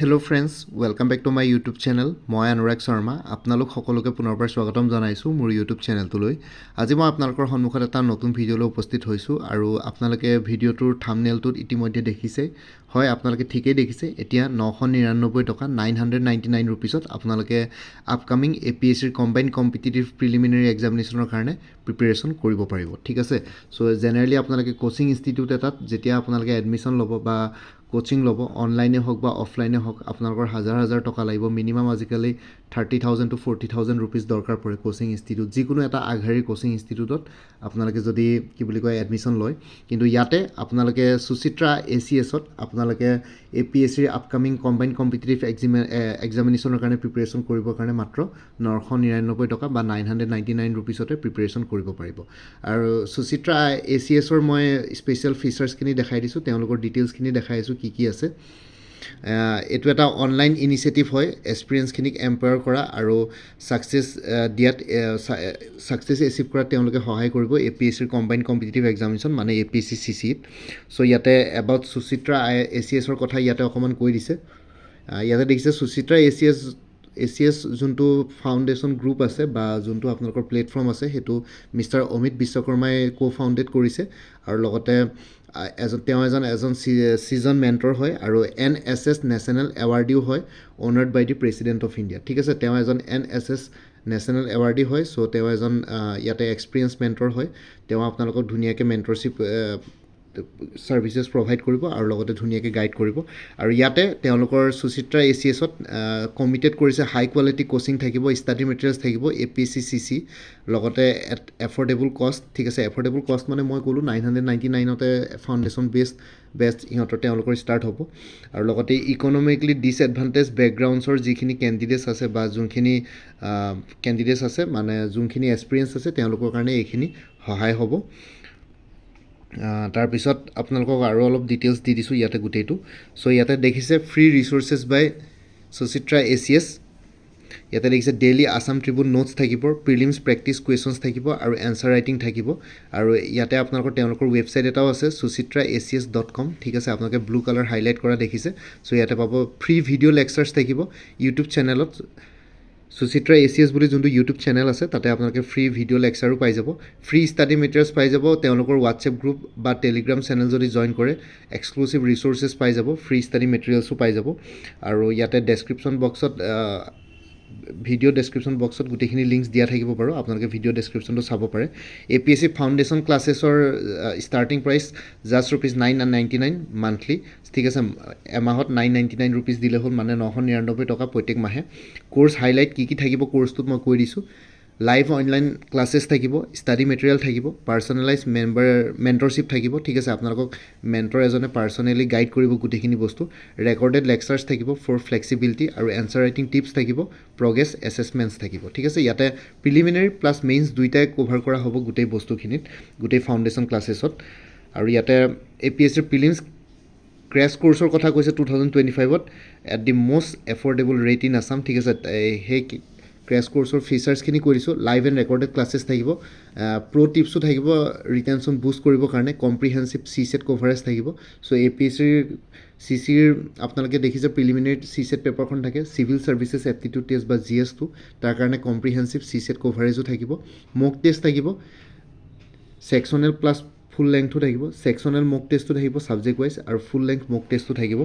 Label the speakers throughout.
Speaker 1: Hello' friends, welcome back to my YouTube channel. মই অনুৰাগ শৰ্মা। আপোনালোক সকলোকে পুনৰবাৰ স্বাগতম জনাইছোঁ মোৰ ইউটিউব চেনেলটোলৈ। আজি মই আপোনালোকৰ সন্মুখত এটা নতুন ভিডিঅ'লৈ উপস্থিত হৈছোঁ আৰু আপোনালোকে ভিডিঅ'টোৰ থাম্বনেইলটোত ইতিমধ্যে দেখিছে। হয়, আপোনালোকে ঠিকেই দেখিছে। এতিয়া 999 টকা 999 ৰুপিছত আপোনালোকে আপকামিং APSCৰ কম্বাইণ্ড কম্পিটিটিভ প্ৰিলিমিনাৰী এক্সামিনেশ্যনৰ কাৰণে প্ৰিপেৰেশ্যন কৰিব পাৰিব। ঠিক আছে। চ' জেনেৰেলি আপোনালোকে কোচিং ইনষ্টিটিউট এটাত যেতিয়া আপোনালোকে এডমিশ্যন ল'ব বা কোচিং ল'ব, অনলাইনে হওক বা অফলাইনে হওক, আপোনালোকৰ হাজাৰ টকা লাগিব। মিনিমাম আজিকালি 30,000 to 40,000 ৰুপিজ দৰকাৰ পৰে কোচিং ইনষ্টিটিউট, যিকোনো এটা আগশাৰীৰ কোচিং ইনষ্টিটিউটত আপোনালোকে যদি এডমিশ্যন লয়। কিন্তু ইয়াতে আপোনালোকে সুচিত্ৰা ACSত আপোনালোকে APSCৰ আপকামিং কম্বাইণ্ড কম্পিটিটিভ এক্সামিনেশ্যনৰ কাৰণে প্ৰিপেৰেশ্যন কৰিবৰ কাৰণে মাত্ৰ 999 টকা বা 999 ৰুপিছতে প্ৰিপেৰেশ্যন কৰিব পাৰিব। আৰু সুচিত্ৰা ACSৰ মই স্পেচিয়েল ফিচাৰ্ছখিনি দেখাই দিছোঁ, তেওঁলোকৰ ডিটেইলছখিনি দেখাই আছোঁ কি আছে। এইটো এটা অনলাইন ইনিচিয়েটিভ হয়, এক্সপিৰিয়েঞ্চখিনিক এম্পাৱাৰ কৰা আৰু ছাকচেছ এচিভ কৰাত তেওঁলোকে সহায় কৰিব APSCৰ কম্বাইণ্ড কম্পিটিটিভ এক্সামিনেশ্যন মানে APSC-CCত। চ' ইয়াতে এবাউট সুচিত্ৰা ACSৰ কথা ইয়াতে অকণমান কৈ দিছে। ইয়াতে দেখিছে সুচিত্ৰা ACS যোনটো ফাউণ্ডেশ্যন গ্ৰুপ আছে বা যোনটো আপোনালোকৰ প্লেটফৰ্ম আছে, সেইটো মিষ্টাৰ অমিত বিশ্বকৰ্মাই ফাউণ্ডেড কৰিছে আৰু লগতে তেওঁ এজন ছিজন মেণ্টৰ হয় আৰু NSS নেশ্যনেল এৱাৰ্ডিও হয়, honoured by the president of India. ঠিক আছে, তেওঁ এজন NSS নেশ্যনেল এৱাৰ্ডি হয়। চ' তেওঁ এজন ইয়াতে এক্সপিৰিয়েঞ্চ মেণ্টৰ হয়। তেওঁ আপোনালোকক ধুনীয়াকৈ মেণ্টৰশ্বিপ ছাৰ্ভিচেছ প্ৰভাইড কৰিব আৰু লগতে ধুনীয়াকৈ গাইড কৰিব। আৰু ইয়াতে তেওঁলোকৰ সুচিত্ৰা ACSত কমিটেড কৰিছে হাই কোৱালিটি কোচিং থাকিব, ষ্টাডি মেটেৰিয়েলছ থাকিব, APSC-CC, লগতে এট এফৰ্ডেবল কষ্ট। ঠিক আছে, এফৰ্ডেবল কষ্ট মানে মই ক'লোঁ 999তে ফাউণ্ডেশ্যন বেষ্ট তেওঁলোকৰ ষ্টাৰ্ট হ'ব। আৰু লগতে ইকনমিকেলি ডিছএডভান্টেজ বেকগ্ৰাউণ্ডছৰ যিখিনি কেণ্ডিডেটছ আছে বা যোনখিনি কেণ্ডিডেটছ আছে, মানে যোনখিনি এক্সপিৰিয়েঞ্চ আছে, তেওঁলোকৰ কাৰণে এইখিনি সহায় হ'ব। তাৰপিছত আপোনালোকক আৰু অলপ ডিটেইলছ দি দিছোঁ ইয়াতে গোটেইটো। চ' ইয়াতে দেখিছে ফ্ৰী ৰিচোৰ্চেছ বাই সুচিত্ৰা ACS। ইয়াতে দেখিছে ডেইলি আছাম ট্ৰিবিউন নোটছ থাকিব, প্ৰিলিমছ প্ৰেক্টিছ কুৱেশ্যনছ থাকিব আৰু এনচাৰ ৰাইটিং থাকিব। আৰু ইয়াতে আপোনালোকৰ তেওঁলোকৰ ৱেবছাইট এটাও আছে, suchitraacs.com। ঠিক আছে, আপোনালোকে ব্লু কালাৰ হাইলাইট কৰা দেখিছে। চ' ইয়াতে পাব ফ্ৰী ভিডিঅ' লেকচাৰ্ছ থাকিব ইউটিউব চেনেলত। সুচিত্ৰা ACS বুলি যোনটো ইউটিউব চেনেল আছে, তাতে আপোনালোকে ফ্ৰী ভিডিঅ' লেকচাৰো পাই যাব, ফ্ৰী ষ্টাডি মেটেৰিয়েলছ পাই যাব। তেওঁলোকৰ হোৱাটছএপ গ্ৰুপ বা টেলিগ্ৰাম চেনেল যদি জইন কৰে, এক্সক্লুচিভ ৰিচোৰ্চেছ পাই যাব, ফ্ৰী ষ্টাডি মেটেৰিয়েলছো পাই যাব। আৰু ইয়াতে ডেছক্ৰিপশ্যন বক্সত ভিডিঅ' ডেছক্ৰিপশ্যন বক্সত গোটেইখিনি লিংকছ দিয়া থাকিব বাৰু, আপোনালোকে ভিডিঅ' ডেছক্ৰিপশ্যনটো চাব পাৰে। APSC ফাউণ্ডেশ্যন ক্লাছেছৰ ষ্টাৰ্টিং প্ৰাইচ জাষ্ট ₹999 মান্থলি। ঠিক আছে, এমাহত 999 ৰুপিজ দিলে হ'ল, মানে 999 টকা প্ৰত্যেক মাহে। কোৰ্চ হাইলাইট কি থাকিব কোৰ্চটোত মই কৈ দিছোঁ। লাইভ অনলাইন ক্লাছেছ থাকিব, ষ্টাডি মেটেৰিয়েল থাকিব, পাৰ্চনেলাইজ মেণ্টৰশ্বিপ থাকিব। ঠিক আছে, আপোনালোকক মেণ্টৰ এজনে পাৰ্চনেলি গাইড কৰিব গোটেইখিনি বস্তু। ৰেকৰ্ডেড লেকচাৰ্ছ থাকিব ফৰ ফ্লেক্সিবিলিটি আৰু এনচাৰ ৰাইটিং টিপছ থাকিব, প্ৰগ্ৰেছ এছেছমেণ্টছ থাকিব। ঠিক আছে, ইয়াতে প্ৰিলিমিনাৰী প্লাছ মেইনছ দুইটাই কভাৰ কৰা হ'ব গোটেই বস্তুখিনিত, গোটেই ফাউণ্ডেশ্যন ক্লাছেছত। আৰু ইয়াতে APSCৰ প্ৰিলিমছ ক্ৰেছ কোৰ্চৰ কথা কৈছে 2025ত at the most affordable rate in Assam. ঠিক আছে, সেই ক্ৰেছ কোৰ্চৰ ফিচাৰ্ছখিনি কৈ দিছোঁ। লাইভ এণ্ড ৰেকৰ্ডেড ক্লাছেছ থাকিব, প্ৰ' টিপছো থাকিব ৰিটেনশ্যন বুষ্ট কৰিবৰ কাৰণে, কম্প্ৰিহেনচিভ CSET কভাৰেজ থাকিব। চ' APSC-CCৰ আপোনালোকে দেখিছে প্ৰিলিমিনাৰী CSET পেপাৰখন থাকে, চিভিল ছাৰ্ভিচেছ এপ্টিটিউড টেষ্ট বা GS2, তাৰ কাৰণে কম্প্ৰিহেনচিভ CSET কভাৰেজো থাকিব। মক টেষ্ট থাকিব, ছেকশ্যনেল প্লাছ ফুল লেংথো থাকিব। ছেকশ্যনেল মক টেষ্টটো থাকিব ছাবজেক্ট ৱাইজ, আৰু ফুল লেংথ মক টেষ্টটো থাকিব।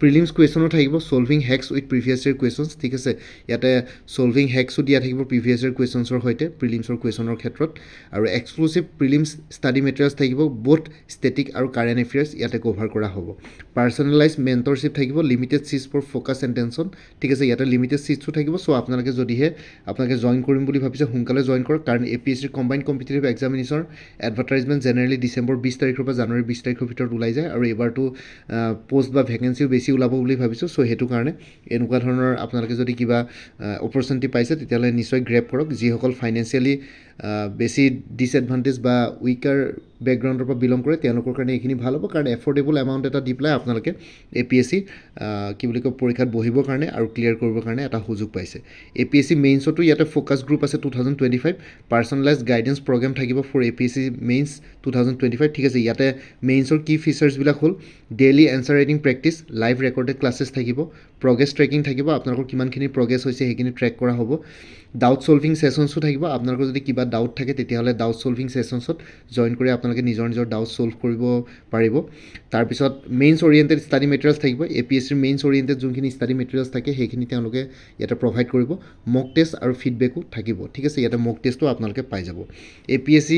Speaker 1: প্ৰিলিমছ কুৱেশ্যনো থাকিব, solving hacks with previous year questions. ঠিক আছে, ইয়াতে ছলভিং হেক্সো দিয়া থাকিব প্ৰিভিয়াছ ইয়েৰ কুৱেশ্যনছৰ সৈতে প্ৰিলিমছৰ কুৱেশ্যনৰ ক্ষেত্ৰত। আৰু এক্সক্লুচিভ প্ৰিলিমছ ষ্টাডি মেটেৰিয়েলছ থাকিব, বোথ ষ্টেটিক আৰু কাৰেণ্ট এফেয়াৰ্ছ ইয়াতে কভাৰ কৰা হ'ব। পাৰ্চনেলাইজ মেণ্টৰশ্বিপ থাকিব, limited seats for focus and tension. ঠিক আছে, ইয়াতে লিমিটেড ছিটছো থাকিব। চ' আপোনালোকে যদিহে জইন কৰিম বুলি ভাবিছে, সোনকালে জইন কৰক, কাৰণ APSCৰ কম্বাইণ্ড কম্পিটিটিভ এক্সামিনেশ্যনৰ এডভাৰটাইজমেণ্ট জেনেৰেলি ডিচেম্বৰ 20 তাৰিখৰ পৰা জানুৱাৰী 20 তাৰিখৰ ভিতৰত ওলাই যায়। আৰু এইবাৰতো পষ্ট বা ভেকেঞ্চিও বেছি ওলাব বুলি ভাবিছোঁ। চ' সেইটো কাৰণে এনেকুৱা ধৰণৰ আপোনালোকে যদি কিবা অপৰচুনিটি পাইছে, তেতিয়াহ'লে নিশ্চয় গ্ৰেব কৰক। যিসকল ফাইনেন্সিয়েলি বেছি ডিছএডভান্টেজ বা উইকাৰ বেকগ্ৰাউণ্ডৰ পৰা বিলং কৰে তেওঁলোকৰ কাৰণে এইখিনি ভাল হ'ব কাৰণ এফৰ্ডেবল এমাউণ্ট এটা দি পেলাই আপোনালোকে APSC কি বুলি কয় পৰীক্ষাত বহিবৰ কাৰণে আৰু ক্লিয়াৰ কৰিবৰ কাৰণে এটা সুযোগ পাইছে APSC মেইনছতো ইয়াতে ফ'কাছ গ্ৰুপ আছে 2025 পাৰ্চনেলাইজ গাইডেন্স প্ৰগ্ৰেম থাকিব ফৰ APSC মেইনছ 2025 ঠিক আছে ইয়াতে মেইনছৰ কি ফিচাৰ্ছবিলাক হ'ল daily answer writing practice live recorded classes থাকিব প্ৰগ্ৰেছ ট্ৰেকিং থাকিব আপোনালোকৰ কিমানখিনি প্ৰগ্ৰেছ হৈছে সেইখিনি ট্ৰেক কৰা হ'ব ডাউট ছলভিং ছেশ্যনছো থাকিব আপোনালোকৰ যদি কিবা ডাউট থাকে তেতিয়াহ'লে ডাউট ছলভিং ছেশ্যনছত জইন কৰি আপোনালোকে নিজৰ ডাউট ছলভ কৰিব পাৰিব তাৰপিছত মেইনছ অৰিয়েণ্টেড ষ্টাডি মেটেৰিয়েলছ থাকিব APSCৰ মেইনছ অৰিয়েণ্টেড যোনখিনি ষ্টাডি মেটেৰিয়েলছ থাকে সেইখিনি তেওঁলোকে ইয়াতে প্ৰভাইড কৰিব মক টেষ্ট আৰু ফিডবেকো থাকিব ঠিক আছে ইয়াতে মক টেষ্টো আপোনালোকে পাই যাব APSC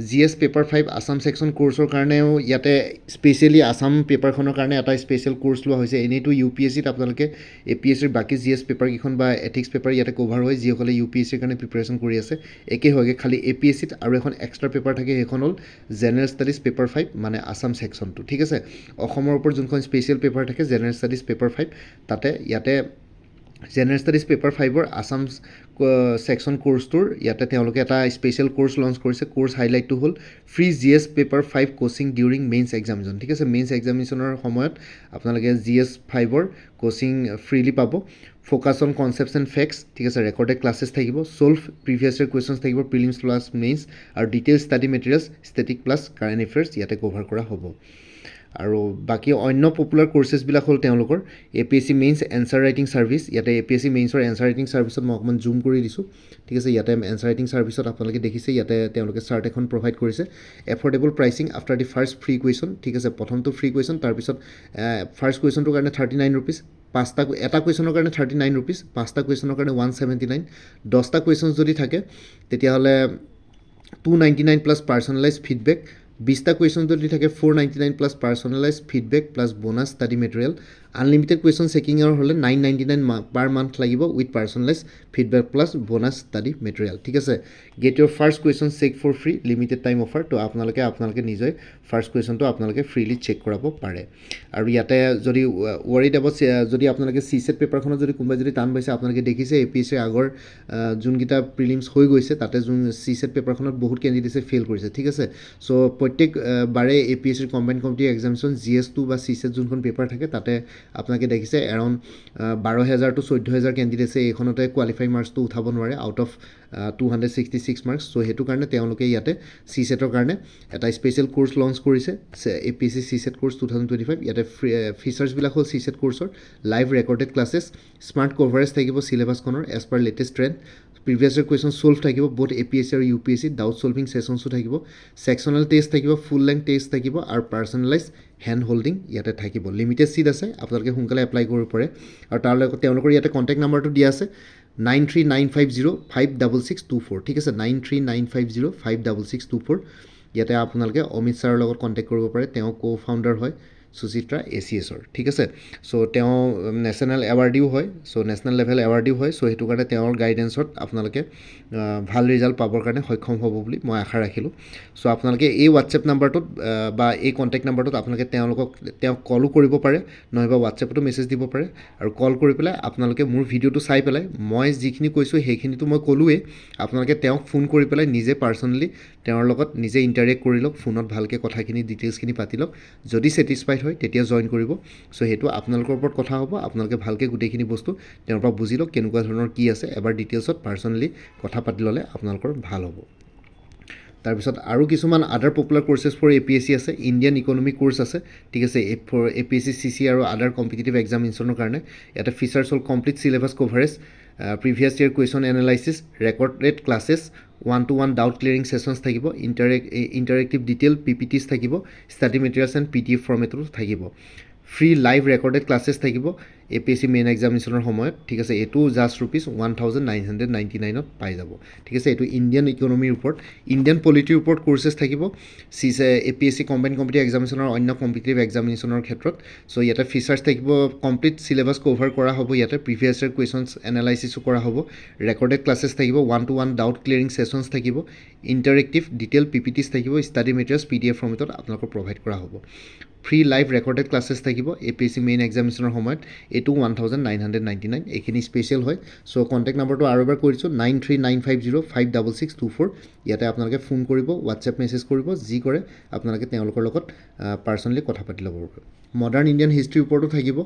Speaker 1: GS paper 5 Assam section কোৰ্চৰ কাৰণেও ইয়াতে স্পেচিয়েলি আছাম পেপাৰখনৰ কাৰণে এটা স্পেচিয়েল কোৰ্চ লোৱা হৈছে এনেইতো UPSCত আপোনালোকে APSCৰ বাকী GS পেপাৰকেইখন বা এথিক্স পেপাৰ ইয়াতে কভাৰ হয় যিসকলে UPSCৰ কাৰণে প্ৰিপেৰেশ্যন কৰি আছে একেই হয়গৈ খালি APSCত আৰু এখন এক্সট্ৰা পেপাৰ থাকে সেইখন হ'ল জেনেৰেল ষ্টাডিজ পেপাৰ 5 মানে আছাম ছেকশ্যনটো ঠিক আছে অসমৰ ওপৰত যোনখন স্পেচিয়েল পেপাৰ থাকে জেনেৰেল ষ্টাডিজ পেপাৰ 5 তাতে ইয়াতে জেনেৰেল ষ্টাডিজ পেপাৰ 5ৰ আছাম ছেকশ্যন কোৰ্চটোৰ ইয়াতে তেওঁলোকে এটা স্পেচিয়েল কোৰ্চ লঞ্চ কৰিছে কোৰ্চ হাইলাইটটো হ'ল free GS paper 5 coaching during mains examination ঠিক আছে মেইনছ এক্সামিনেশ্যনৰ সময়ত আপোনালোকে GS 5ৰ কোচিং ফ্ৰীলি পাব focus on concepts and facts ঠিক আছে ৰেকৰ্ডেড ক্লাছেছ থাকিব ছল্ভ প্ৰিভিয়াছ ইয়াৰ কুৱেশ্যনছ থাকিব প্ৰিলিমছ প্লাছ মেইনছ আৰু detail study materials static plus current affairs ইয়াতে কভাৰ কৰা হ'ব আৰু বাকী অন্য পপুলাৰ কোৰ্চেছবিলাক হ'ল তেওঁলোকৰ APSC mains answer writing service ইয়াতে APSC মেইনছৰ এনচাৰ ৰাইটিং ছাৰ্ভিচত মই অকণমান জুম কৰি দিছোঁ ঠিক আছে ইয়াতে এনচাৰ ৰাইটিং ছাৰ্ভিচত আপোনালোকে দেখিছে ইয়াতে তেওঁলোকে চাৰ্ট এখন প্ৰভাইড কৰিছে affordable pricing after the first free question ঠিক আছে প্ৰথমটো ফ্ৰী কুৱেশ্যন তাৰপিছত ফাৰ্ষ্ট কুৱেশ্যনটোৰ কাৰণে 39 ৰুপিজ এটা কুৱেশ্যনৰ কাৰণে 39 ৰুপিজ 5টা কুৱেশ্যনৰ কাৰণে 179 10টা কুৱেশ্যন যদি থাকে তেতিয়াহ'লে 299 প্লাছ পাৰ্চনেলাইজ ফিডবেক 20টা কুৱেশ্যন যদি থাকে 499 plus personalise feedback plus bonus study material unlimited question চেকিঙৰ হ'লে 999 পাৰ মান্থ লাগিব with personalise feedback plus bonus study material ঠিক আছে get your first question check for free limited time offer তো আপোনালোকে নিজে ফাৰ্ষ্ট কুৱেশ্যনটো আপোনালোকে ফ্ৰীলি চেক কৰাব পাৰে আৰু ইয়াতে যদি ৱৰিড এবাউট যদি আপোনালোকে CSET পেপাৰখনত যদি কোনোবাই যদি টান পাইছে আপোনালোকে দেখিছে APSCৰ আগৰ যোনকেইটা প্ৰিলিমছ হৈ গৈছে তাতে যোন CSET পেপাৰখনত বহুত কেণ্ডিডেটে ফেইল কৰিছে ঠিক আছে চ' প্ৰত্যেক বাৰে APSCৰ কম্বাইণ্ড কম্পিটিটিভ এক্সামিনেশ্যন GS2 বা CSET যোনখন পেপাৰ থাকে তাতে আপোনালোকে দেখিছে এৰাউণ্ড 12,000 to 14,000 কেণ্ডিডেটছে এইখনতে কোৱালিফাই মাৰ্কছটো উঠাব নোৱাৰে আউট অফ 266 মাৰ্কছ চ' সেইটো কাৰণে তেওঁলোকে ইয়াতে CSETৰ কাৰণে এটা স্পেচিয়েল কোৰ্চ লঞ্চ কৰিছে APSC CSET কোৰ্চ 2025 ইয়াতে ফিচাৰ্ছবিলাক হ'ল CSET কোৰ্চৰ live recorded classes smart coverage থাকিব চিলেবাছখনৰ as per latest trend previous year question solve থাকিব বহুত APSC আৰু UPSC ডাউট ছলভিং ছেশ্যনছো থাকিব ছেকশ্যনেল টেষ্ট থাকিব ফুল লেংথ টেষ্ট থাকিব আৰু পাৰ্চনেলাইজ হেণ্ড হোল্ডিং ইয়াতে থাকিব লিমিটেড ছিট আছে আপোনালোকে সোনকালে এপ্লাই কৰিব পাৰে আৰু তাৰ লগত তেওঁলোকৰ ইয়াতে কণ্টেক্ট নাম্বাৰটো দিয়া আছে 9395056624 ঠিক আছে 9395056624 ইয়াতে আপোনালোকে অমিত ছাৰৰ লগত কণ্টেক্ট কৰিব পাৰে তেওঁ co-founder হয় সুচিত্ৰা ACSৰ ঠিক আছে চ' তেওঁ নেশ্যনেল এৱাৰ্ডিও হয় চ' নেশ্যনেল লেভেল এৱাৰ্ডিও হয় চ' সেইটো কাৰণে তেওঁৰ গাইডেঞ্চত আপোনালোকে ভাল ৰিজাল্ট পাবৰ কাৰণে সক্ষম হ'ব বুলি মই আশা ৰাখিলোঁ চ' আপোনালোকে এই হোৱাটছএপ নাম্বাৰটোত বা এই কণ্টেক্ট নাম্বাৰটোত আপোনালোকে তেওঁক কলো কৰিব পাৰে নহয়বা হোৱাটছএপতো মেছেজ দিব পাৰে আৰু কল কৰি পেলাই আপোনালোকে মোৰ ভিডিঅ'টো চাই পেলাই মই যিখিনি কৈছোঁ সেইখিনিতো মই ক'লোৱেই আপোনালোকে তেওঁক ফোন কৰি পেলাই নিজে পাৰ্চনেলি তেওঁৰ লগত নিজে ইণ্টাৰেক্ট কৰি লওক ফোনত ভালকৈ কথাখিনি ডিটেইলছখিনি পাতি লওক যদি ছেটিছফাইড হয় তেতিয়া জইন কৰিব চ' সেইটো আপোনালোকৰ ওপৰত কথা হ'ব আপোনালোকে ভালকৈ গোটেইখিনি বস্তু তেওঁৰ পৰা বুজি লওক কেনেকুৱা ধৰণৰ কি আছে এবাৰ ডিটেইলছত পাৰ্চনেলি কথা পাতি ল'লে আপোনালোকৰ ভাল হ'ব তাৰপিছত আৰু কিছুমান আদাৰ পপুলাৰ কোৰ্চেছ ফৰ APSC আছে ইণ্ডিয়ান ইকনমি কোৰ্চ আছে ঠিক আছে ফৰ APSC CC আৰু আদাৰ কম্পিটিটিভ এক্সামিনেশ্যনৰ কাৰণে ইয়াতে ফিচাৰ্ছ হ'ল complete syllabus coverage previous year question analysis recorded classes 1-to-1 doubt ক্লিয়াৰিং sessions থাকিব ইণ্টাৰেক্টিভ ডিটেইল PPTs থাকিব ষ্টাডি মেটেৰিয়েলছ এণ্ড PDF ফৰ্মেটতো থাকিব ফ্ৰী লাইভ ৰেকৰ্ডেড ক্লাছেছ থাকিব APSC মেইন এক্সামিনেশ্যনৰ সময়ত ঠিক আছে এইটো জাষ্ট ৰুপিজ 1999ত পাই যাব ঠিক আছে এইটো ইণ্ডিয়ান ইকনমিৰ ওপৰত ইণ্ডিয়ান পলিটিৰ ওপৰত কোৰ্চেছ থাকিব APSC কম্বাইণ্ড কম্পিটিটিভ এক্সামিনেশ্যনৰ অন্য কম্পিটিটিভ এক্সামিনেশ্যনৰ ক্ষেত্ৰত চ' ইয়াতে ফিচাৰ্ছ থাকিব কমপ্লিট চিলেবাছ কভাৰ কৰা হ'ব ইয়াতে প্ৰিভিয়াছ ইয়াৰ কুৱেশ্যনছ এনালাইচিছো কৰা হ'ব ৰেকৰ্ডেড ক্লাছেছ থাকিব 1-to-1 ডাউট ক্লিয়াৰিং ছেশ্যনছ থাকিব ইণ্টাৰেক্টিভ ডিটেইল PPTs থাকিব ষ্টাডি মেটেৰিয়েলছ PDF ফৰ্মেটত আপোনালোকক প্ৰভাইড কৰা হ'ব ফ্ৰী লাইভ ৰেকৰ্ডেড ক্লাছেছ থাকিব APSC মেইন এক্সামিনেশ্যনৰ সময়ত এইটো 1999 এইখিনি স্পেচিয়েল হয় চ' কণ্টেক্ট নাম্বাৰটো আৰু এবাৰ কৈ দিছোঁ 9395056624 ইয়াতে আপোনালোকে ফোন কৰিব হোৱাটছএপ মেছেজ কৰিব যি কৰে আপোনালোকে তেওঁলোকৰ লগত পাৰ্চনেলি কথা পাতি ল'ব পাৰিব মডাৰ্ণ ইণ্ডিয়ান হিষ্ট্ৰীৰ ওপৰতো থাকিব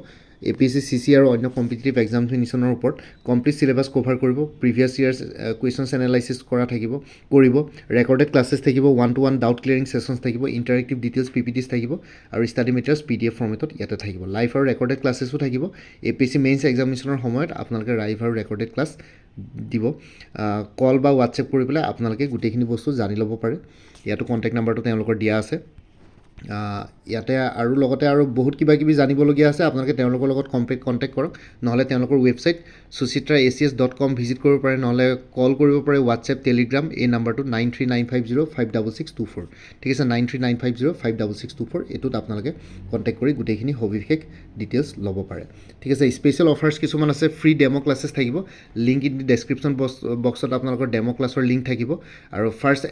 Speaker 1: APSC CC আৰু অন্য কম্পিটিটিভ এক্সামিনেশ্যনৰ ওপৰত কমপ্লিট চিলেবাছ কভাৰ কৰিব প্ৰিভিয়াছ ইয়াৰ্ছ কুৱেশ্যনছ এনালাইচিছ কৰা কৰিব ৰেকৰ্ডেড ক্লাছেছ থাকিব 1-to-1 ডাউট ক্লিয়াৰিং ছেশ্যনছ থাকিব ইণ্টাৰেক্টিভ ডিটেইলছ PPTs থাকিব আৰু ষ্টাডি মেটেৰিয়েলছ PDF ফৰ্মেটত ইয়াতে থাকিব লাইভ আৰু ৰেকৰ্ডেড ক্লাছেছো থাকিব APSC মেইনছ এক্সামিনেশ্যনৰ সময়ত আপোনালোকে লাইভ আৰু ৰেকৰ্ডেড ক্লাছ দিব কল বা হোৱাটছএপ কৰি পেলাই আপোনালোকে গোটেইখিনি বস্তু জানি ল'ব পাৰে ইয়াতো কণ্টেক্ট নাম্বাৰটো তেওঁলোকৰ দিয়া আছে ইয়াতে আৰু লগতে আৰু বহুত কিবা কিবি জানিবলগীয়া আছে আপোনালোকে তেওঁলোকৰ লগত কণ্টেক্ট কৰক নহ'লে তেওঁলোকৰ ৱেবছাইট suchitraacs.com ভিজিট কৰিব পাৰে নহ'লে কল কৰিব পাৰে হোৱাটছএপ টেলিগ্ৰাম এই নাম্বাৰটো 9395056624 ঠিক আছে 9395056624 এইটোত আপোনালোকে কণ্টেক্ট কৰি গোটেইখিনি সবিশেষ ডিটেইলছ ল'ব পাৰে ঠিক আছে স্পেচিয়েল অফাৰ্ছ কিছুমান আছে ফ্ৰী ডেমো ক্লাছেছ থাকিব লিংক ইন দি ডেছক্ৰিপশ্যন বক্সত আপোনালোকৰ ডেমো ক্লাছৰ লিংক থাকিব আৰু ফাৰ্ষ্ট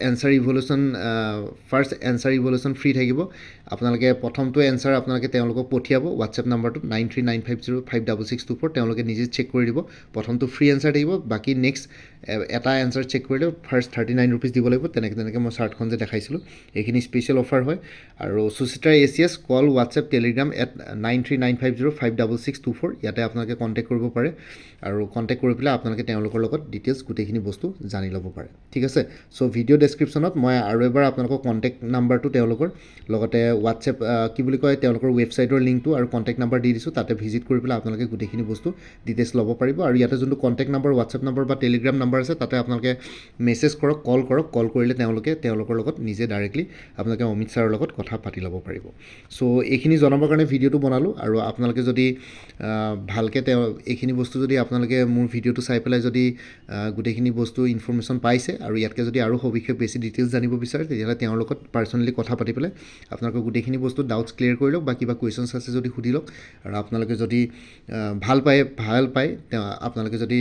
Speaker 1: এনচাৰ ইভলিউশ্যন ফ্ৰী থাকিব আপোনালোকে প্ৰথমটো এনচাৰ আপোনালোকে তেওঁলোকক পঠিয়াব হোৱাটছএপ নাম্বাৰটো 9395056624 তেওঁলোকে নিজে চেক কৰি দিব প্ৰথমটো ফ্ৰী এনচাৰ থাকিব বাকী নেক্সট এটা এনচাৰ চেক কৰিলে ফাৰ্ষ্ট 39 rupees দিব লাগিব তেনেকৈ মই চাৰ্টখন যে দেখাইছিলোঁ এইখিনি স্পেচিয়েল অফাৰ হয় আৰু সুচিত্ৰা ACS কল হোৱাটছএপ টেলিগ্ৰাম @ 9395056624 ইয়াতে আপোনালোকে কণ্টেক্ট কৰিব পাৰে আৰু কণ্টেক্ট কৰি পেলাই আপোনালোকে তেওঁলোকৰ লগত ডিটেইলছ গোটেইখিনি বস্তু জানি ল'ব পাৰে ঠিক আছে চ' ভিডিঅ' ডেছক্ৰিপশ্যনত মই আৰু এবাৰ আপোনালোকক কণ্টেক্ট নাম্বাৰটো তেওঁলোকৰ লগতে হোৱাটছএপ কি বুলি কয় তেওঁলোকৰ ৱেবছাইটৰ লিংকটো আৰু কণ্টেক্ট নাম্বাৰ দি দিছোঁ তাতে ভিজিট কৰি পেলাই আপোনালোকে গোটেইখিনি বস্তু ডিটেইলছ ল'ব পাৰিব আৰু ইয়াতে যোনটো কণ্টেক্ট নাম্বাৰ হোৱাটছএপ নাম্বাৰ বা টেলিগ্ৰাম নাম্বাৰ আছে তাতে আপোনালোকে মেছেজ কৰক কল কৰিলে তেওঁলোকৰ লগত নিজে ডাইৰেক্টলি আপোনালোকে অমিত ছাৰৰ লগত কথা পাতি ল'ব পাৰিব চ' এইখিনি জনাবৰ কাৰণে ভিডিঅ'টো বনালোঁ আৰু আপোনালোকে যদি ভালকৈ এইখিনি বস্তু যদি আপোনালোকে মোৰ ভিডিঅ'টো চাই পেলাই যদি গোটেইখিনি বস্তু ইনফৰ্মেশ্যন পাইছে আৰু ইয়াতকৈ যদি আৰু সবিশেষ বেছি ডিটেইলছ জানিব বিচাৰে তেতিয়াহ'লে তেওঁৰ লগত পাৰ্চনেলি কথা পাতি পেলাই আপোনালোকে গোটেইখিনি বস্তু ডাউটছ ক্লিয়াৰ কৰি লওক বা কিবা কুৱেশ্যনছ আছে যদি সুধি লওক আৰু আপোনালোকে যদি ভাল পায় আপোনালোকে যদি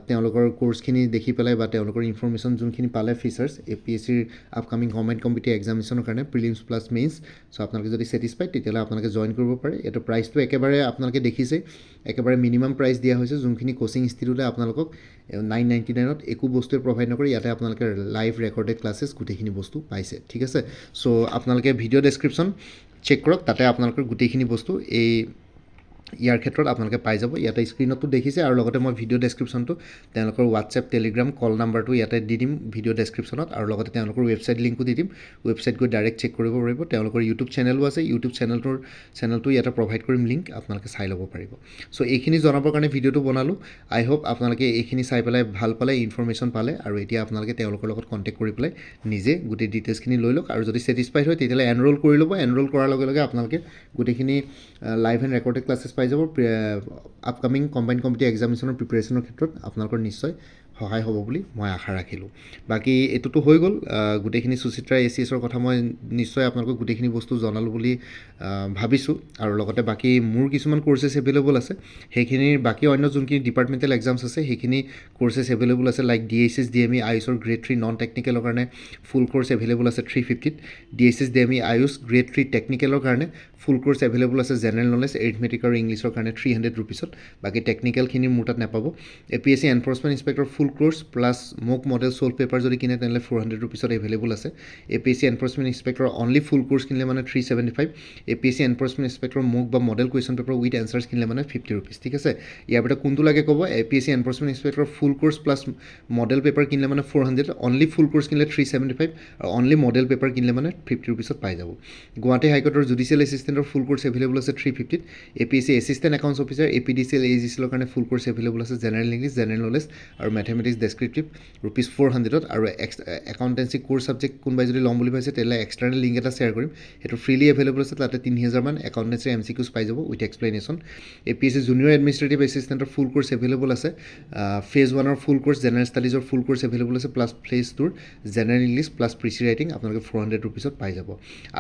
Speaker 1: তেওঁলোকৰ কোৰ্চখিনি দেখি পেলাই বা তেওঁলোকৰ ইনফৰ্মেশ্যন যোনখিনি পালে ফিচাৰ্ছ APSCৰ আপকামিং গভৰ্ণমেণ্ট কম্পিটিটিভ এক্সামিনেশ্যনৰ কাৰণে প্ৰিলিমছ প্লাছ মেইনছ চ' আপোনালোকে যদি ছেটিছফাইড তেতিয়াহ'লে আপোনালোকে জইন কৰিব পাৰে এইটো প্ৰাইচটো একেবাৰে আপোনালোকে দেখিছে একেবাৰে মিনিমাম প্ৰাইচ দিয়া হৈছে যোনখিনি কোচিং ইনষ্টিটিউটে আপোনালোকক 999ত একো বস্তুৱে প্ৰভাইড নকৰে ইয়াতে আপোনালোকে লাইভ ৰেকৰ্ডেড ক্লাছেছ গোটেইখিনি বস্তু পাইছে ঠিক আছে চ' আপোনালোকে ভিডিঅ' ডেছক্ৰিপশ্যন চেক কৰক তাতে আপোনালোকৰ গোটেইখিনি বস্তু ইয়াৰ ক্ষেত্ৰত আপোনালোকে পাই যাব ইয়াতে স্ক্ৰীনতো দেখিছে আৰু লগতে মই ভিডিঅ' ডেছক্ৰিপশ্যনটো তেওঁলোকৰ হোৱাটছএপ টেলিগ্ৰাম কল নাম্বাৰটো ইয়াতে দি দিম ভিডিঅ' ডেছক্ৰিপশ্যনত আৰু লগতে তেওঁলোকৰ ৱেবছাইট লিংকো দি দিম ৱেবছাইট গৈ ডাইৰেক্ট চেক কৰিব পাৰিব তেওঁলোকৰ ইউটিউব চেনেলো আছে ইউটিউব চেনেলটো ইয়াতে প্ৰভাইড কৰিম লিংক আপোনালোকে চাই ল'ব পাৰিব চ' এইখিনি জনাবৰ কাৰণে ভিডিঅ'টো বনালোঁ আই হোপ আপোনালোকে এইখিনি চাই পেলাই ভাল পালে ইনফৰ্মেশ্যন পালে আৰু এতিয়া আপোনালোকে তেওঁলোকৰ লগত কণ্টেক্ট কৰি পেলাই নিজে গোটেই ডিটেইলছখিনি লৈ লওক আৰু যদি ছেটিছফাইড হয় তেতিয়াহ'লে এনৰোল কৰি ল'ব এনৰোল কৰাৰ লগে লগে আপোনালোকে গোটেইখিনি লাইভ এণ্ড ৰেকৰ্ডেড ক্লাছেছ পাই যাব আপকামিং কম্বাইণ্ড কম্পিটিটিভ এক্সামিনেশ্যনৰ প্ৰিপেৰেশ্যনৰ ক্ষেত্ৰত আপোনালোকৰ নিশ্চয় সহায় হ'ব বুলি মই আশা ৰাখিলোঁ বাকী এইটোতো হৈ গ'ল গোটেইখিনি সুচিত্ৰা ACSৰ কথা মই নিশ্চয় আপোনালোকক গোটেইখিনি বস্তু জনালোঁ বুলি ভাবিছোঁ আৰু লগতে বাকী মোৰ কিছুমান কোৰ্চেছ এভেইলেবল আছে সেইখিনিৰ বাকী অন্য যোনখিনি ডিপাৰ্টমেণ্টেল এক্সামছ আছে সেইখিনি কোৰ্চেছ এভেইলেবল আছে লাইক DHS DME আয়ুষৰ গ্ৰেড 3 নন টেকনিকেলৰ কাৰণে ফুল কোৰ্চ এভেইলেবল আছে 350ত DHS DME আয়ুষ গ্ৰেড 3 টেকনিকেলৰ কাৰণে ফুল কোৰ্চ এভেইলেবল আছে জেনেৰেল নলেজ এৰিথমেটিক আৰু ইংলিছৰ কাৰণে 300 rupeesত বাকী টেকনিকেলখিনি মোৰ তাত নাপাব APSC এনফৰ্চমেণ্ট ইনস্পেক্টৰ ফুল কোৰ্চ প্লাছ মোক মডেল ছল্ভ পেপাৰ যদি কিনে তেনেহ'লে 400 rupeesত এভেইলেবল আছে APSC এনফৰ্চমেণ্ট ইনস্পেক্টৰ অনলি ফুল কোৰ্চ কিনিলে মানে 375 APSC এনফৰ্চমেণ্ট ইনস্পেক্টৰ মোক বা model question paper with answers কিনিলে মানে 50 rupees ঠিক আছে ইয়াৰ ভিতৰত কোনটো লাগে ক'ব APSC এনফৰ্চমেণ্ট ইনস্পেক্টৰ ফুল কোৰ্চ প্লাছ মডেল পেপাৰ কিনিলে মানে 400 অনলি ফুল কোৰ্চ কিনিলে 375 আৰু অনলি মডেল পেপাৰ কিনিলে মানে 50 rupeesত পাই যাব Guwahati হাইকোৰ্টৰ judicial এছিষ্টেণ্টৰ full course available আছে 350ত APSC assistant accounts officer APDCL AGCলৰ কাৰণে ফুল কোৰ্চ এভেইলেবল আছে জেনেৰেল ইংলিছ জেনেৰেল নলেজ আৰু মেথমেটিক্স ডেছক্ৰিপটিভ ₹400ত আৰু একাউণ্টেঞ্চি কোৰ্চ ছাবজেক্ট কোনোবাই যদি ল'ম বুলি ভাবিছে তেতিয়াহ'লে এক্সটাৰ্নেল লিংক এটা শ্বেয়াৰ কৰিম সেইটো ফ্ৰীলি এভেইলেবল আছে তাতে 3000 মান একাউণ্টেঞ্চিৰ MCQs পাই যাব with explanation APSC junior administrative এছিষ্টেণ্টৰ ফুল কোৰ্চ এভেইলেবল আছে ফেজ 1ৰ ফুল কোৰ্চ জেনেৰেল ষ্টাডিজৰ ফুল কোৰ্চ এভেইলেবল আছে প্লাছ ফেজ 2ৰ general English plus precis writing আপোনালোকে 400 rupeesত পাই যাব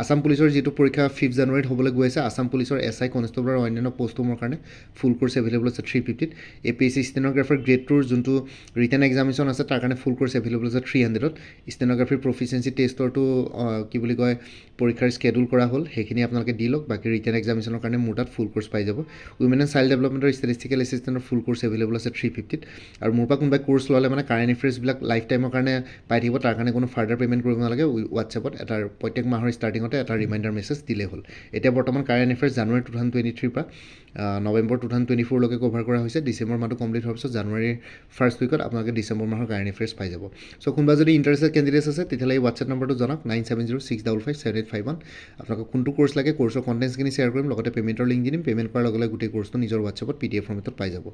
Speaker 1: আছাম পুলিচৰ যিটো পৰীক্ষা 5 জানুৱাৰীত হ'বলৈ গৈ আছে আছাম পুলিচৰ SI কনষ্টেবল আৰু অন্যান্য পষ্টসমূহৰ কাৰণে ফুল কোৰ্চ এভেইলেবল আছে 350ত APSC ষ্টেনগ্ৰাফাৰ গ্ৰেড 2ৰ যোনটো ৰিটেন এক্সামিনেশ্যন আছে তাৰ কাৰণে ফুল কোৰ্চ এভেইলেবল আছে 300ত ষ্টেন'গ্ৰাফি প্ৰফিচিয়েঞ্চি টেষ্টৰটো কি বুলি কয় পৰীক্ষাৰ স্কেডুল কৰা হ'ল সেইখিনি আপোনালোকে দি লওক বাকী ৰিটেন এক্সামিনেশ্যনৰ কাৰণে মোৰ তাত ফুল কোৰ্চ পাই যাব উইমেন এণ্ড চাইল্ড ডেভেলপমেণ্টৰ ষ্টেটিষ্টিকেল এছিষ্টেণ্টৰ ফুল কোৰ্চ এভেইলেবল আছে 350ত আৰু মোৰ পৰা কোনোবাই কোৰ্চ ল'লে মানে কাৰেণ্ট এফেয়াৰ্ছবিলাক লাইফ টাইমৰ কাৰণে পাই থাকিব তাৰ কাৰণে কোনো ফাৰ্ডাৰ পে'মেণ্ট কৰিব নালাগে হোৱাটছএপত এটা প্ৰত্যেক মাহৰ ষ্টাৰ্টিঙতে এটা ৰিমাইণ্ডাৰ মেছেজ দিলেই হ'ল এতিয়া বৰ্তমান কাৰেণ্ট এফেয়াৰ্ছ জানুৱাৰী 2023 পৰা নৱেম্বৰ 2024লৈকে কভাৰ কৰা হৈছে ডিচেম্বৰ মাহটো কমপ্লিট হোৱাৰ পিছত জানুৱাৰীৰ ফাৰ্ষ্ট উইকত আপোনালোকে ডিচেম্বৰ মাহৰ কাৰেণ্ট এফেয়াৰ্ছ পাই যাব চ' কোনোবা যদি ইণ্টাৰেষ্টেড কেণ্ডিডেটছ আছে তেতিয়াহ'লে এই হোৱাটছএপ নম্বৰটো জনাওক 9706557851 আপোনালোকক কোনটো কোৰ্চ লাগে কোৰ্চৰ কণ্টেণ্টছখিনি শ্বেয়াৰ কৰিম লগতে পে'মেণ্টৰ লিংক দি দিম পে'মেণ্ট কৰাৰ লগে লগে গোটেই কোৰ্চটো নিজৰ হোৱাটছএপত PDF ফৰ্মেটত পাই যাব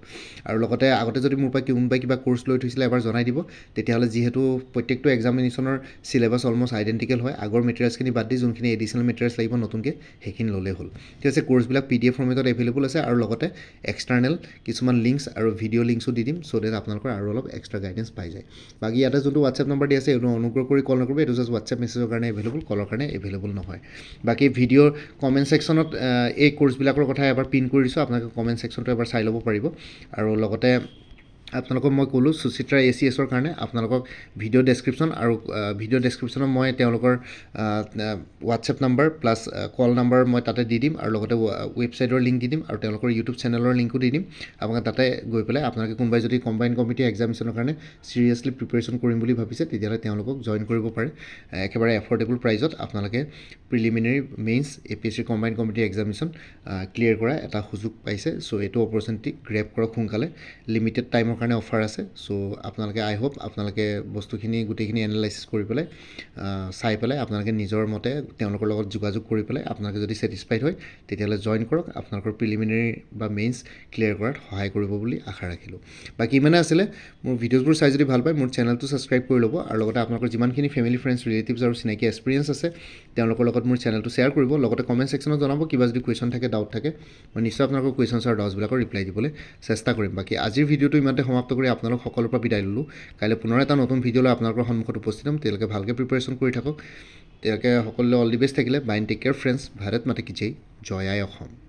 Speaker 1: আৰু লগতে আগতে যদি মোৰ পৰা কোনোবাই কিবা কোৰ্চ লৈ থৈছিলে এবাৰ জনাই দিব তেতিয়াহ'লে যিহেতু প্ৰত্যেকটো এক্সামিনেশ্যনৰ চিলেবাছ অলমষ্ট আইডেণ্টিকেল হয় আগৰ মেটেৰিয়েলছখিনি বাদ দি যোনখিনি এডিশ্যনেল মেটেৰিয়েলছ লাগিব নতুনকৈ সেইখিনি ল'লেই হ'ল ঠিক আছে কোৰ্চবিলাক PDF ফৰ্মেটত এভেইলেবল আছে আৰু লগতে এক্সটাৰ্নেল কিছুমান লিংকছ আৰু ভিডিঅ' লিংকছো দি দিম চ' ডেট আপোনালোকৰ আৰু অলপ এক্সট্ৰা গাইডেঞ্চ পাই যায় বাকী ইয়াতে যোনটো হোৱাটছএপ নম্বৰ দি আছে এইটো অনুগ্ৰহ কৰি কল নকৰিব এইটো জাষ্ট হোৱাটছএপ মেছেজৰ কাৰণে এভেইলেবল কলৰ কাৰণে এভেইলেবল নহয় বাকী ভিডিঅ'ৰ কমেণ্ট ছেকশ্যনত এই কোৰ্চবিলাকৰ কথা এবাৰ পিন কৰি দিছোঁ আপোনালোকে কমেণ্ট ছেকশ্যনটো এবাৰ চাই ল'ব পাৰিব আৰু লগতে আপোনালোকক মই ক'লোঁ সুচিত্ৰা ACSৰ কাৰণে আপোনালোকক ভিডিঅ' ডেছক্ৰিপশ্যন আৰু ভিডিঅ' ডেছক্ৰিপশ্যনত মই তেওঁলোকৰ হোৱাটছএপ নাম্বাৰ প্লাছ কল নাম্বাৰ মই তাতে দি দিম আৰু লগতে ৱেবছাইটৰ লিংক দি দিম আৰু তেওঁলোকৰ ইউটিউব চেনেলৰ লিংকো দি দিম আপোনালোকে তাতে গৈ পেলাই আপোনালোকে কোনোবাই যদি কম্বাইন কমিটি এক্সামিনেশ্যনৰ কাৰণে চিৰিয়াছলি প্ৰিপেৰেশ্যন কৰিম বুলি ভাবিছে তেতিয়াহ'লে তেওঁলোকক জইন কৰিব পাৰে একেবাৰে এফৰ্ডেবল প্ৰাইজত আপোনালোকে preliminary mains APSC combine committee examination clear কৰা এটা সুযোগ পাইছে চ' এইটো অপৰচুনিটি গ্ৰেব কৰক সোনকালে লিমিটেড টাইমৰ কাৰণে অফাৰ আছে চ' আপোনালোকে আই হোপ আপোনালোকে বস্তুখিনি গোটেইখিনি এনালাইচিছ কৰি পেলাই চাই পেলাই আপোনালোকে নিজৰ মতে তেওঁলোকৰ লগত যোগাযোগ কৰি পেলাই আপোনালোকে যদি ছেটিছফাইড হয় তেতিয়াহ'লে জইন কৰক আপোনালোকৰ প্ৰিলিমিনেৰী বা মেইনছ ক্লিয়াৰ কৰাত সহায় কৰিব বুলি আশা ৰাখিলোঁ বাকী ইমানে আছিলে মোৰ ভিডিঅ'ছবোৰ চাই যদি ভাল পায় মোৰ চেনেলটো ছাবস্ক্ৰাইব কৰি ল'ব আৰু লগতে আপোনালোকৰ যিমানখিনি ফেমিলি ফ্ৰেণ্ডছ ৰিলেটিভছ আৰু চিনাকি এক্সপিৰিয়েঞ্চ আছে তেওঁলোকৰ লগত মোৰ চেনেলটো শ্বেয়াৰ কৰিব লগতে কমেণ্ট ছেকশ্যনত জনাব কিবা যদি কুৱেশ্যন থাকে ডাউট থাকে মই নিশ্চয় আপোনালোকৰ কুৱেশ্যনছ আৰু ডাউটছবিলাকৰ ৰিপ্লাই দিবলৈ চেষ্টা কৰিম বাকী আজিৰ ভিডিঅ'টো ইমানতে সমাপ্ত কৰি আপোনালোক সকলোৰ পৰা বিদায় ল'লোঁ কাইলৈ পুনৰ এটা নতুন ভিডিঅ' লৈ আপোনালোকৰ সন্মুখত উপস্থিত হ'ম তেওঁলোকে ভালকৈ প্ৰিপেৰেশ্যন কৰি থাকক তেওঁলোকে সকলোলৈ অল দি বেষ্ট থাকিলে বাইন টেক কেয়াৰ ফ্ৰেণ্ডছ ভাৰত মাতা কি জয় আই অসম